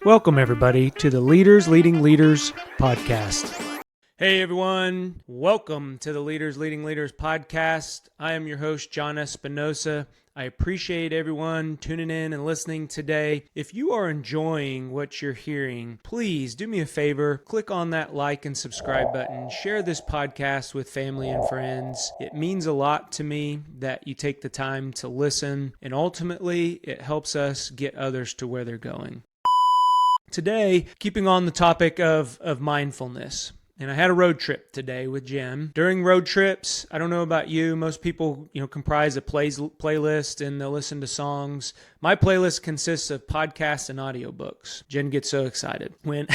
Welcome, everybody, to the Leaders Leading Leaders podcast. Hey, everyone. Welcome to the Leaders Leading Leaders podcast. I am your host, John Espinosa. I appreciate everyone tuning in and listening today. If you are enjoying what you're hearing, please do me a favor, click on that like and subscribe button. Share this podcast with family and friends. It means a lot to me that you take the time to listen, and ultimately, it helps us get others to where they're going. Today, keeping on the topic of mindfulness. And I had a road trip today with Jen. During road trips, I don't know about you, most people, comprise a playlist and they'll listen to songs. My playlist consists of podcasts and audiobooks. Jen gets so excited when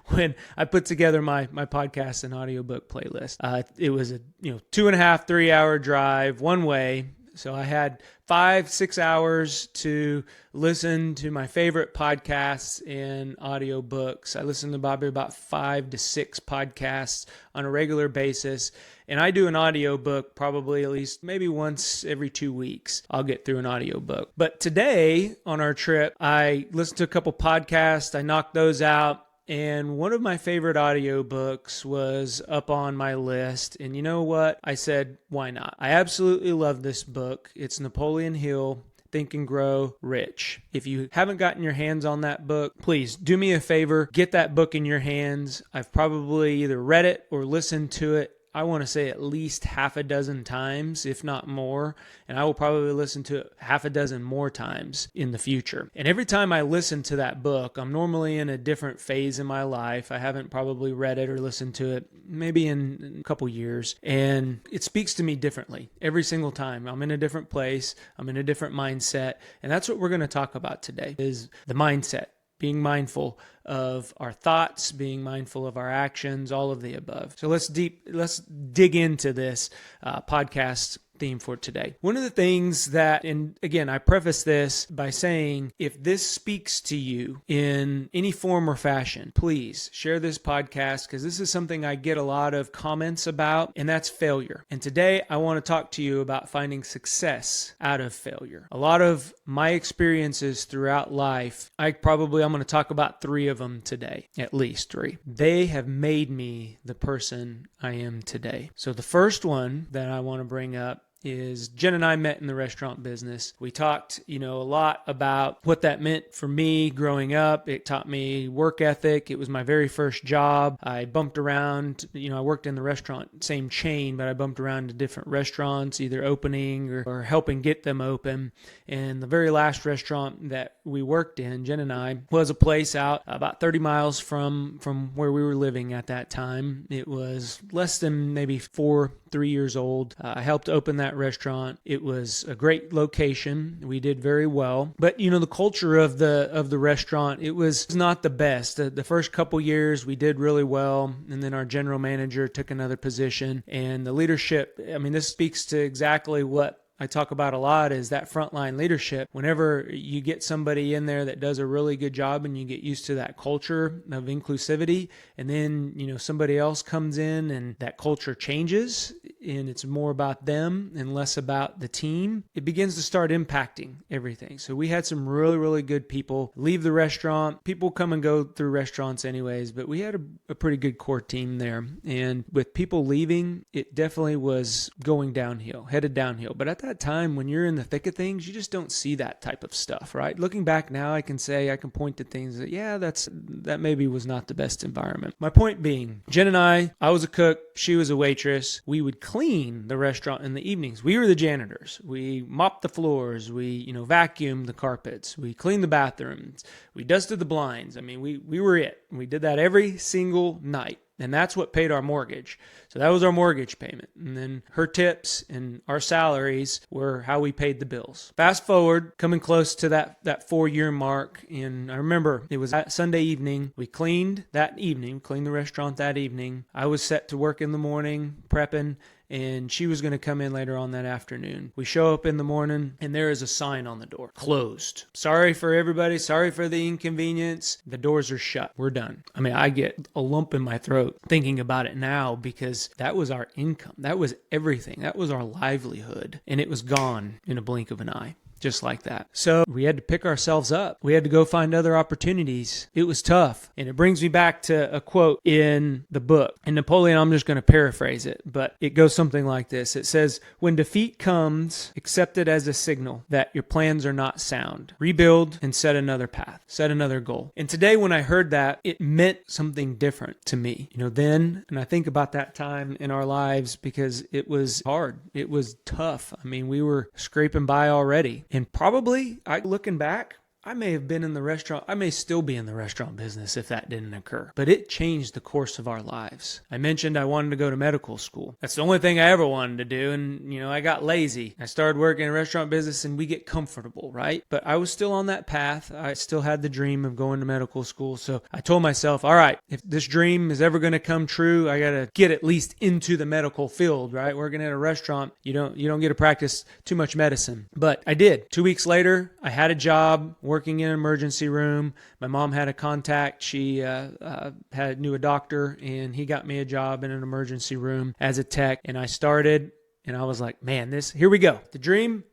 when I put together my podcast and audiobook playlist. It was a 2.5, 3 hour drive one way. So I had 5-6 hours to listen to my favorite podcasts and audiobooks. I listen to probably about 5 to 6 podcasts on a regular basis. And I do an audiobook probably at least maybe once every 2 weeks. I'll get through an audiobook. But today on our trip, I listened to a couple podcasts. I knocked those out. And one of my favorite audiobooks was up on my list. And you know what? I said, why not? I absolutely love this book. It's Napoleon Hill, Think and Grow Rich. If you haven't gotten your hands on that book, please do me a favor, get that book in your hands. I've probably either read it or listened to it, I want to say at least half a dozen times, if not more. And I will probably listen to it half a dozen more times in the future. And every time I listen to that book, I'm normally in a different phase in my life. I haven't probably read it or listened to it maybe in a couple years. And it speaks to me differently every single time. I'm in a different place. I'm in a different mindset. And that's what we're going to talk about today is the mindset. Being mindful of our thoughts, being mindful of our actions, all of the above. So let's dig into this podcast theme for today. One of the things that, and again, I preface this by saying, if this speaks to you in any form or fashion, please share this podcast because this is something I get a lot of comments about, and that's failure. And today I want to talk to you about finding success out of failure. A lot of my experiences throughout life, I'm going to talk about 3 of them today, at least 3. They have made me the person I am today. So the first one that I want to bring up is Jen and I met in the restaurant business. We talked, a lot about what that meant for me growing up. It taught me work ethic. It was my very first job. I bumped around, I worked in the restaurant, same chain, but I bumped around to different restaurants, either opening or helping get them open. And the very last restaurant that we worked in, Jen and I, was a place out about 30 miles from where we were living at that time. It was less than maybe 3 years old. I helped open that restaurant. It was a great location. We did very well. But, the culture of the restaurant, it was not the best. The first couple years, we did really well. And then our general manager took another position. And the leadership, this speaks to exactly what I talk about a lot is that frontline leadership. Whenever you get somebody in there that does a really good job and you get used to that culture of inclusivity, and then, somebody else comes in and that culture changes and it's more about them and less about the team, it begins to start impacting everything. So we had some really, really good people leave the restaurant. People come and go through restaurants anyways, but we had a pretty good core team there. And with people leaving, it definitely was going downhill, headed downhill. But at that time, when you're in the thick of things, you just don't see that type of stuff, right? Looking back now, I can point to things that, that maybe was not the best environment. My point being, Jen and I was a cook, she was a waitress. We would clean the restaurant in the evenings. We were the janitors. We mopped the floors. We, vacuumed the carpets. We cleaned the bathrooms. We dusted the blinds. We were it. We did that every single night. And that's what paid our mortgage. So that was our mortgage payment. And then her tips and our salaries were how we paid the bills. Fast forward, coming close to that 4-year mark. And I remember it was that Sunday evening. We cleaned the restaurant that evening. I was set to work in the morning, prepping. And she was going to come in later on that afternoon. We show up in the morning, and there is a sign on the door. Closed. Sorry for everybody. Sorry for the inconvenience. The doors are shut. We're done. I get a lump in my throat thinking about it now because that was our income. That was everything. That was our livelihood. And it was gone in a blink of an eye. just like that. So we had to pick ourselves up. We had to go find other opportunities. It was tough. And it brings me back to a quote in the book. And Napoleon, I'm just going to paraphrase it, but it goes something like this. It says, when defeat comes, accept it as a signal that your plans are not sound. Rebuild and set another path, set another goal. And today when I heard that, it meant something different to me. Then, and I think about that time in our lives because it was hard. It was tough. I mean, we were scraping by already. And probably, looking back, I may have been in the restaurant. I may still be in the restaurant business if that didn't occur. But it changed the course of our lives. I mentioned I wanted to go to medical school. That's the only thing I ever wanted to do. And, I got lazy. I started working in a restaurant business and we get comfortable, right? But I was still on that path. I still had the dream of going to medical school. So I told myself, all right, if this dream is ever going to come true, I got to get at least into the medical field, right? Working at a restaurant, you don't get to practice too much medicine. But I did. 2 weeks later, I had a job working in an emergency room. My mom had a contact. She knew a doctor, and he got me a job in an emergency room as a tech. And I started, and I was like, man, here we go. The dream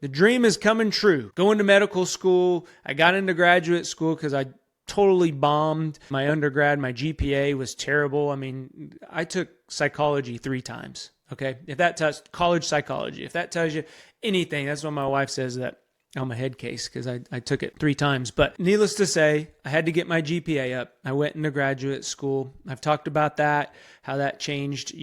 is coming true. Going to medical school. I got into graduate school because I totally bombed my undergrad. My GPA was terrible. I mean, I took psychology 3 times. Okay. If that tells college psychology, if that tells you anything, that's what my wife says, that I'm a head case because I took it 3 times. But needless to say, I had to get my GPA up. I went into graduate school. I've talked about that, how that changed,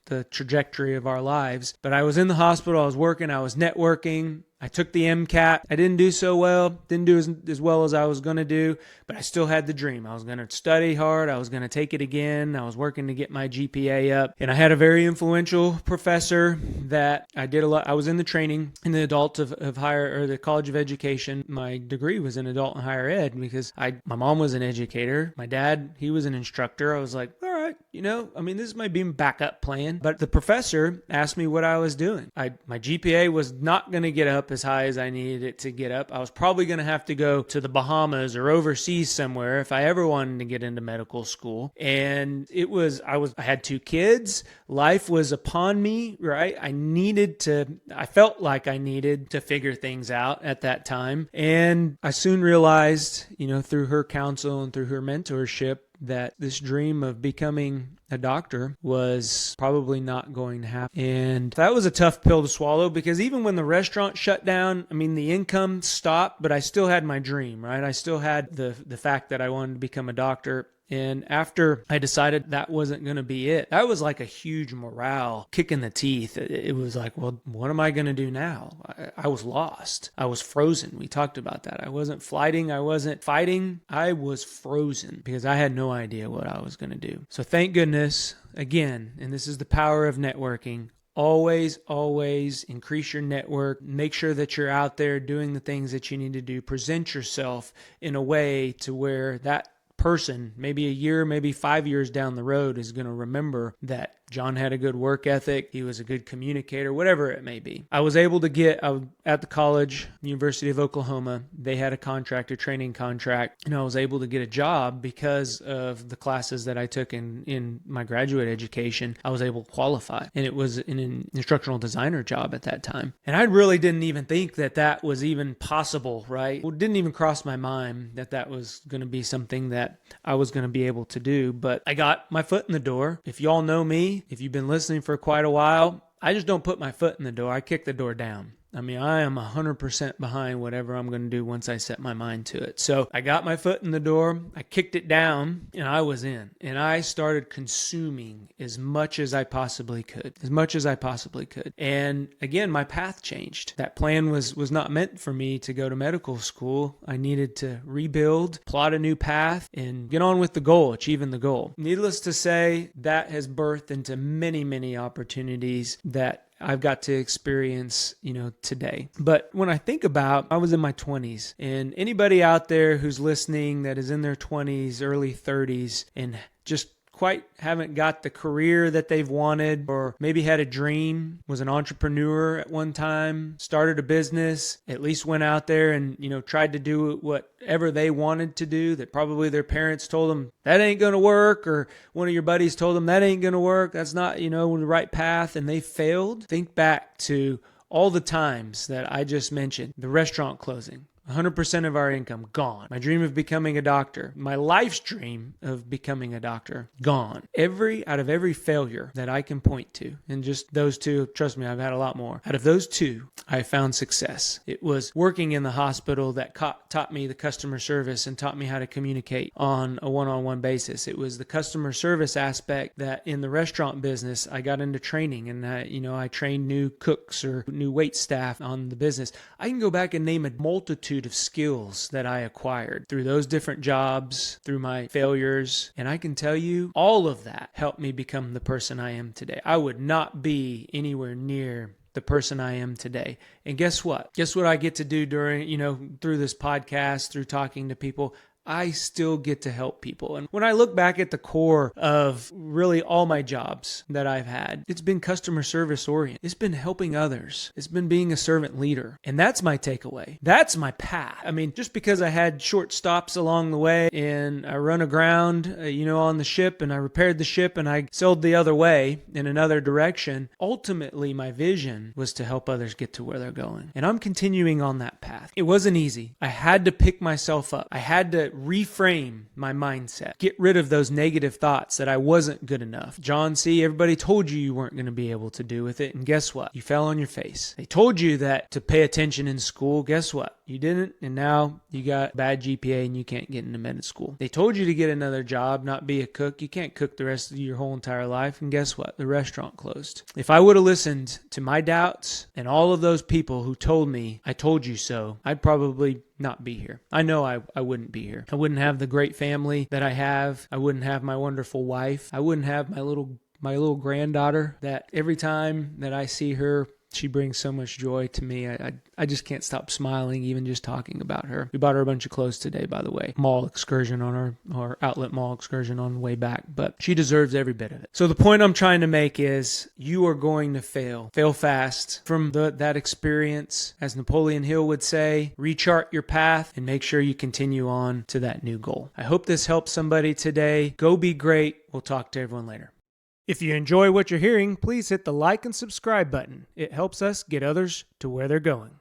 the trajectory of our lives. But I was in the hospital. I was working. I was networking. I took the MCAT. I didn't do so well. Didn't do as well as I was going to do, but I still had the dream. I was going to study hard. I was going to take it again. I was working to get my GPA up. And I had a very influential professor that I did a lot. I was in the training in the adult of higher, or the College of Education. My degree was in adult and higher ed because my mom was an educator. My dad, he was an instructor. I was like, all right, this is my backup plan. But the professor asked me what I was doing. My GPA was not going to get up as high as I needed it to get up. I was probably going to have to go to the Bahamas or overseas somewhere if I ever wanted to get into medical school. And I had 2 kids. Life was upon me, right? I felt like I needed to figure things out at that time. And I soon realized, through her counsel and through her mentorship, that this dream of becoming a doctor was probably not going to happen. And that was a tough pill to swallow because even when the restaurant shut down, the income stopped, but I still had my dream, right? I still had the fact that I wanted to become a doctor. And after I decided that wasn't going to be it, that was like a huge morale kick in the teeth. It was like, well, what am I going to do now? I was lost. I was frozen. We talked about that. I wasn't flighting. I wasn't fighting. I was frozen because I had no idea what I was going to do. So thank goodness, again, and this is the power of networking, always increase your network. Make sure that you're out there doing the things that you need to do. Present yourself in a way to where that person, maybe a year, maybe 5 years down the road, is going to remember that John had a good work ethic. He was a good communicator, whatever it may be. I was able to at the college, University of Oklahoma, they had a training contract, and I was able to get a job because of the classes that I took in my graduate education. I was able to qualify, and it was an instructional designer job at that time. And I really didn't even think that was even possible, right? It didn't even cross my mind that was going to be something that I was going to be able to do, but I got my foot in the door. If y'all know me, if you've been listening for quite a while, I just don't put my foot in the door. I kick the door down. I am 100% behind whatever I'm going to do once I set my mind to it. So I got my foot in the door, I kicked it down, and I was in. And I started consuming as much as I possibly could. And again, my path changed. That plan was not meant for me to go to medical school. I needed to rebuild, plot a new path, and get on with the goal, achieving the goal. Needless to say, that has birthed into many, many opportunities that I've got to experience, today. But when I think about, I was in my 20s, and anybody out there who's listening that is in their 20s, early 30s, and just quite haven't got the career that they've wanted, or maybe had a dream, was an entrepreneur at one time, started a business, at least went out there and, tried to do whatever they wanted to do, that probably their parents told them that ain't going to work, or one of your buddies told them that ain't going to work, that's not, the right path, and they failed. Think back to all the times that I just mentioned, the restaurant closing, 100% of our income gone. My dream of becoming a doctor, my life's dream of becoming a doctor, gone. Out of every failure that I can point to, and just those two, trust me, I've had a lot more. Out of those two, I found success. It was working in the hospital that taught me the customer service and taught me how to communicate on a one-on-one basis. It was the customer service aspect that in the restaurant business, I got into training, and I trained new cooks or new wait staff on the business. I can go back and name a multitude of skills that I acquired through those different jobs, through my failures. And I can tell you, all of that helped me become the person I am today. I would not be anywhere near the person I am today. And guess what? Guess what I get to do through this podcast, through talking to people? I still get to help people. And when I look back at the core of really all my jobs that I've had, it's been customer service oriented. It's been helping others. It's been being a servant leader. And that's my takeaway. That's my path. I mean, just because I had short stops along the way and I run aground, on the ship, and I repaired the ship and I sailed the other way in another direction, ultimately my vision was to help others get to where they're going. And I'm continuing on that path. It wasn't easy. I had to pick myself up. I had to reframe my mindset. Get rid of those negative thoughts that I wasn't good enough. John C., everybody told you weren't going to be able to do with it. And guess what? You fell on your face. They told you that to pay attention in school. Guess what? You didn't. And now you got bad GPA and you can't get into med school. They told you to get another job, not be a cook. You can't cook the rest of your whole entire life. And guess what? The restaurant closed. If I would have listened to my doubts and all of those people who told me, I told you so, I'd probably not be here. I know I wouldn't be here. I wouldn't have the great family that I have. I wouldn't have my wonderful wife. I wouldn't have my little granddaughter that every time that I see her, she brings so much joy to me. I just can't stop smiling even just talking about her. We bought her a bunch of clothes today, by the way. Mall excursion on our outlet mall excursion on the way back. But she deserves every bit of it. So the point I'm trying to make is you are going to fail. Fail fast. From that experience, as Napoleon Hill would say, rechart your path and make sure you continue on to that new goal. I hope this helps somebody today. Go be great. We'll talk to everyone later. If you enjoy what you're hearing, please hit the like and subscribe button. It helps us get others to where they're going.